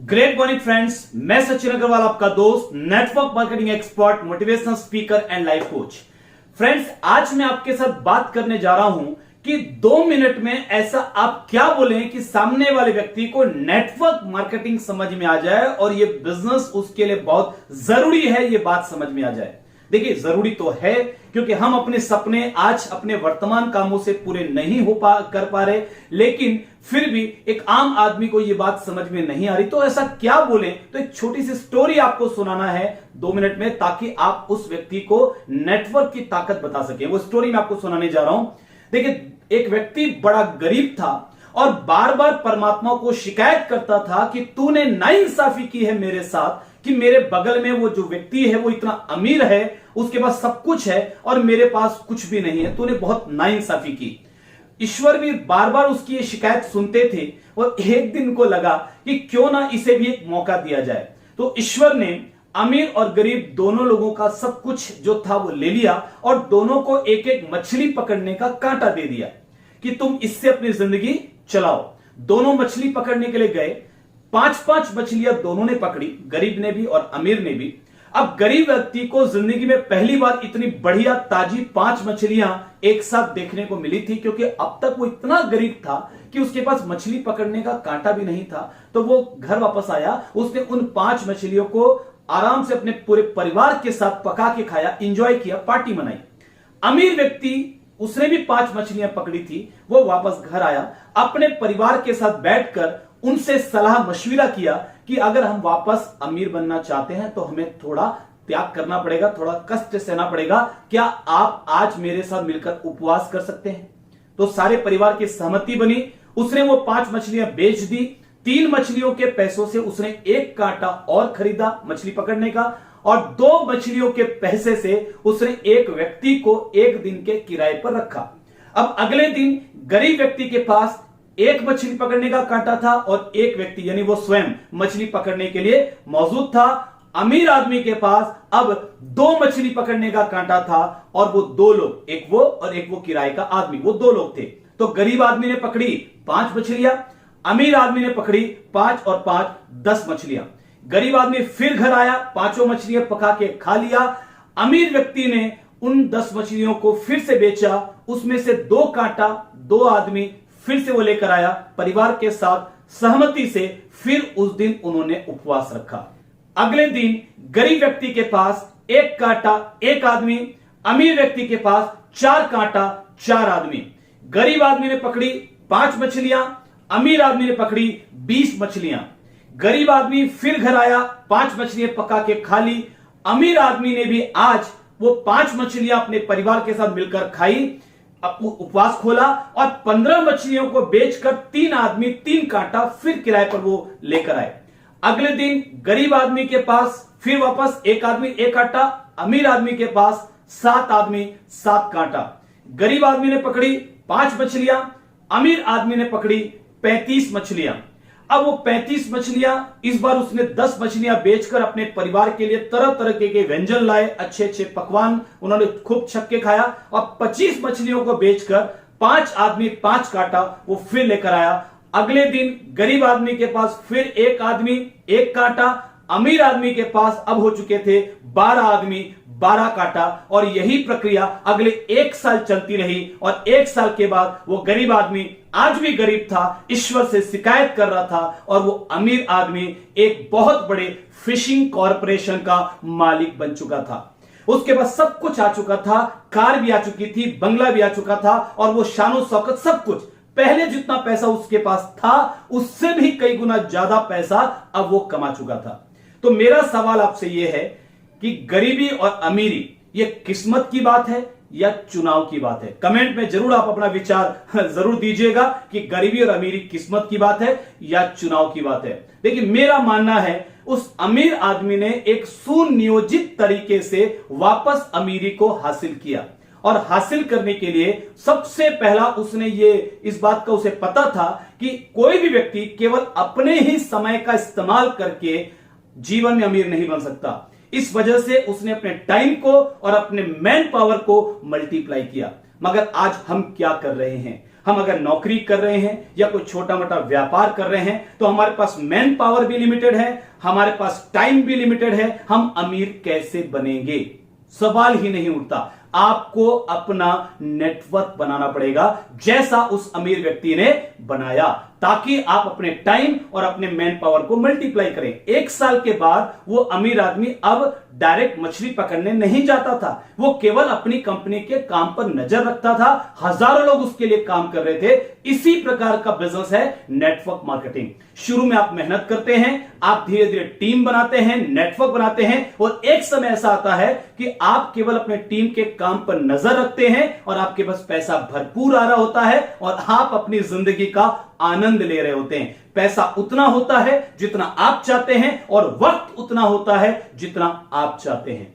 Great morning friends, मैं सचिन अग्रवाल, आपका दोस्त, network marketing expert, motivational speaker and life coach. Friends, आज मैं आपके साथ बात करने जा रहा हूं कि 2 मिनट में ऐसा आप क्या बोलें कि सामने वाले व्यक्ति को नेटवर्क मार्केटिंग समझ में आ जाए और ये बिजनेस उसके लिए बहुत जरूरी है, ये बात समझ में आ जाए। देखिए, जरूरी तो है क्योंकि हम अपने सपने आज अपने वर्तमान कामों से पूरे नहीं कर पा रहे, लेकिन फिर भी एक आम आदमी को यह बात समझ में नहीं आ रही। तो ऐसा क्या बोलें? तो एक छोटी सी स्टोरी आपको सुनाना है 2 मिनट में, ताकि आप उस व्यक्ति को नेटवर्क की ताकत बता सकें। वो स्टोरी मैं आपको सुनाने जा रहा हूं। देखिए, एक व्यक्ति बड़ा गरीब था और बार बार परमात्मा को शिकायत करता था कि तूने नाइंसाफी की है मेरे साथ, कि मेरे बगल में वो जो व्यक्ति है वो इतना अमीर है, उसके पास सब कुछ है और मेरे पास कुछ भी नहीं है। तूने बहुत नाइंसाफी की। ईश्वर भी बार बार उसकी ये शिकायत सुनते थे और एक दिन को लगा कि क्यों ना इसे भी एक मौका दिया जाए। तो ईश्वर ने अमीर और गरीब दोनों लोगों का सब कुछ जो था वो ले लिया और दोनों को एक एक मछली पकड़ने का कांटा दे दिया कि तुम इससे अपनी जिंदगी चलाओ। दोनों मछली पकड़ने के लिए गए। 5-5 मछलियां दोनों ने पकड़ी, गरीब ने भी और अमीर ने भी। अब गरीब व्यक्ति को जिंदगी में पहली बार इतनी बढ़िया ताजी 5 मछलियां एक साथ देखने को मिली थी, क्योंकि अब तक वो इतना गरीब था कि उसके पास मछली पकड़ने का कांटा भी नहीं था। तो वो घर वापस आया, उसने उन 5 मछलियों को आराम से अपने पूरे परिवार के साथ पका के खाया, एंजॉय किया, पार्टी मनाई। अमीर व्यक्ति, उसने भी 5 मछलियां पकड़ी थी, वो वापस घर आया, अपने परिवार के साथ बैठकर उनसे सलाह मशविरा किया कि अगर हम वापस अमीर बनना चाहते हैं तो हमें थोड़ा त्याग करना पड़ेगा, थोड़ा कष्ट सहना पड़ेगा। क्या आप आज मेरे साथ मिलकर उपवास कर सकते हैं? तो सारे परिवार की सहमति बनी। उसने वो 5 मछलियां बेच दी। 3 मछलियों के पैसों से उसने एक कांटा और खरीदा मछली पकड़ने का, और 2 मछलियों के पैसे से उसने एक व्यक्ति को 1 दिन के किराए पर रखा। अब अगले दिन गरीब व्यक्ति के पास 1 मछली पकड़ने का कांटा था और एक व्यक्ति यानी वो स्वयं मछली पकड़ने के लिए मौजूद था। अमीर आदमी के पास अब 2 मछली पकड़ने का कांटा था और वो 2 लोग, एक वो और एक वो किराए का आदमी, वो 2 लोग थे। तो गरीब आदमी ने पकड़ी 5 मछलियां, अमीर आदमी ने पकड़ी 5 और 5 10 मछलियां। गरीब आदमी फिर घर आया, 5 मछलियां पका के खा लिया। अमीर व्यक्ति ने उन 10 मछलियों को फिर से बेचा, उसमें से 2 कांटा 2 आदमी फिर से वो लेकर आया। परिवार के साथ सहमति से फिर उस दिन उन्होंने उपवास रखा। अगले दिन गरीब व्यक्ति के पास 1 कांटा 1 आदमी, अमीर व्यक्ति के पास 4 कांटा 4 आदमी। गरीब आदमी ने पकड़ी 5 मछलियां, अमीर आदमी ने पकड़ी 20 मछलियां। गरीब आदमी फिर घर आया, 5 मछलियां पका के खा ली। अमीर आदमी ने भी आज वो 5 मछलियां अपने परिवार के साथ मिलकर खाई, उपवास खोला और 15 मछलियों को बेचकर 3 आदमी 3 कांटा फिर किराए पर वो लेकर आए। अगले दिन गरीब आदमी के पास फिर वापस 1 आदमी 1 कांटा, अमीर आदमी के पास 7 आदमी 7 कांटा। गरीब आदमी ने पकड़ी 5 मछलियां, अमीर आदमी ने पकड़ी 35 मछलियां। अब वो 35 मछलियां, इस बार उसने 10 मछलियां बेचकर अपने परिवार के लिए तरह तरह के व्यंजन लाए, अच्छे अच्छे पकवान उन्होंने खूब छक के खाया। और 25 मछलियों को बेचकर 5 आदमी 5 कांटा वो फिर लेकर आया। अगले दिन गरीब आदमी के पास फिर 1 आदमी 1 कांटा, अमीर आदमी के पास अब हो चुके थे 12 आदमी 12 कांटा। और यही प्रक्रिया अगले 1 साल चलती रही। और 1 साल के बाद वो गरीब आदमी आज भी गरीब था, ईश्वर से शिकायत कर रहा था, और वो अमीर आदमी एक बहुत बड़े फिशिंग कॉरपोरेशन का मालिक बन चुका था। उसके पास सब कुछ आ चुका था, कार भी आ चुकी थी, बंगला भी आ चुका था, और वो शानो शौकत सब कुछ, पहले जितना पैसा उसके पास था उससे भी कई गुना ज्यादा पैसा अब वो कमा चुका था। तो मेरा सवाल आपसे यह है कि गरीबी और अमीरी ये किस्मत की बात है या चुनाव की बात है? कमेंट में जरूर आप अपना विचार जरूर दीजिएगा कि गरीबी और अमीरी किस्मत की बात है या चुनाव की बात है। देखिए, मेरा मानना है उस अमीर आदमी ने एक सुनियोजित तरीके से वापस अमीरी को हासिल किया, और हासिल करने के लिए सबसे पहला उसने ये इस बात का उसे पता था कि कोई भी व्यक्ति केवल अपने ही समय का इस्तेमाल करके जीवन में अमीर नहीं बन सकता। इस वजह से उसने अपने टाइम को और अपने मैन पावर को मल्टीप्लाई किया। मगर आज हम क्या कर रहे हैं? हम अगर नौकरी कर रहे हैं या कोई छोटा मोटा व्यापार कर रहे हैं तो हमारे पास मैन पावर भी लिमिटेड है, हमारे पास टाइम भी लिमिटेड है। हम अमीर कैसे बनेंगे, सवाल ही नहीं उठता। आपको अपना नेटवर्क बनाना पड़ेगा जैसा उस अमीर व्यक्ति ने बनाया, ताकि आप अपने टाइम और अपने मैन पावर को मल्टीप्लाई करें। 1 साल के बाद वो अमीर आदमी अब डायरेक्ट मछली पकड़ने नहीं जाता था, वो केवल अपनी कंपनी के काम पर नजर रखता था। हजारों लोग उसके लिए काम कर रहे थे। इसी प्रकार का बिजनेस है नेटवर्क मार्केटिंग। शुरू में आप मेहनत करते हैं, आप धीरे धीरे टीम बनाते हैं, नेटवर्क बनाते हैं, और एक समय ऐसा आता है कि आप केवल अपने टीम के काम पर नजर रखते हैं और आपके पास पैसा भरपूर आ रहा होता है और आप अपनी जिंदगी का आनंद ले रहे होते हैं। पैसा उतना होता है जितना आप चाहते हैं और वक्त उतना होता है जितना आप चाहते हैं।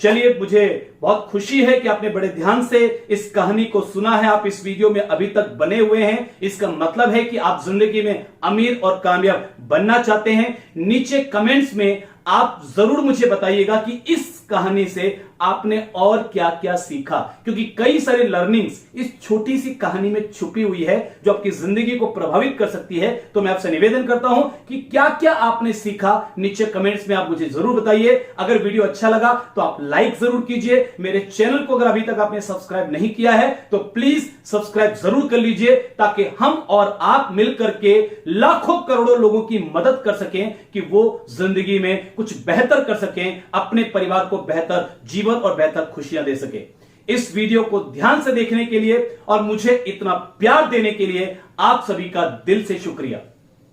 चलिए, मुझे बहुत खुशी है कि आपने बड़े ध्यान से इस कहानी को सुना है, आप इस वीडियो में अभी तक बने हुए हैं। इसका मतलब है कि आप जिंदगी में अमीर और कामयाब बनना चाहते हैं। नीचे कमेंट्स में आप जरूर मुझे बताइएगा कि इस कहानी से आपने और क्या क्या सीखा, क्योंकि कई सारे लर्निंग्स इस छोटी सी कहानी में छुपी हुई है जो आपकी जिंदगी को प्रभावित कर सकती है। तो मैं आपसे निवेदन करता हूं कि क्या क्या आपने सीखा, नीचे कमेंट्स में आप मुझे जरूर बताइए। अगर वीडियो अच्छा लगा तो आप लाइक जरूर कीजिए। मेरे चैनल को अगर अभी तक आपने सब्सक्राइब नहीं किया है तो प्लीज सब्सक्राइब जरूर कर लीजिए, ताकि हम और आप मिलकर के लाखों करोड़ों लोगों की मदद कर सकें कि वो जिंदगी में कुछ बेहतर कर सकें, अपने परिवार को बेहतर जीवन और बेहतर खुशियां दे सके। इस वीडियो को ध्यान से देखने के लिए और मुझे इतना प्यार देने के लिए आप सभी का दिल से शुक्रिया।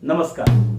नमस्कार।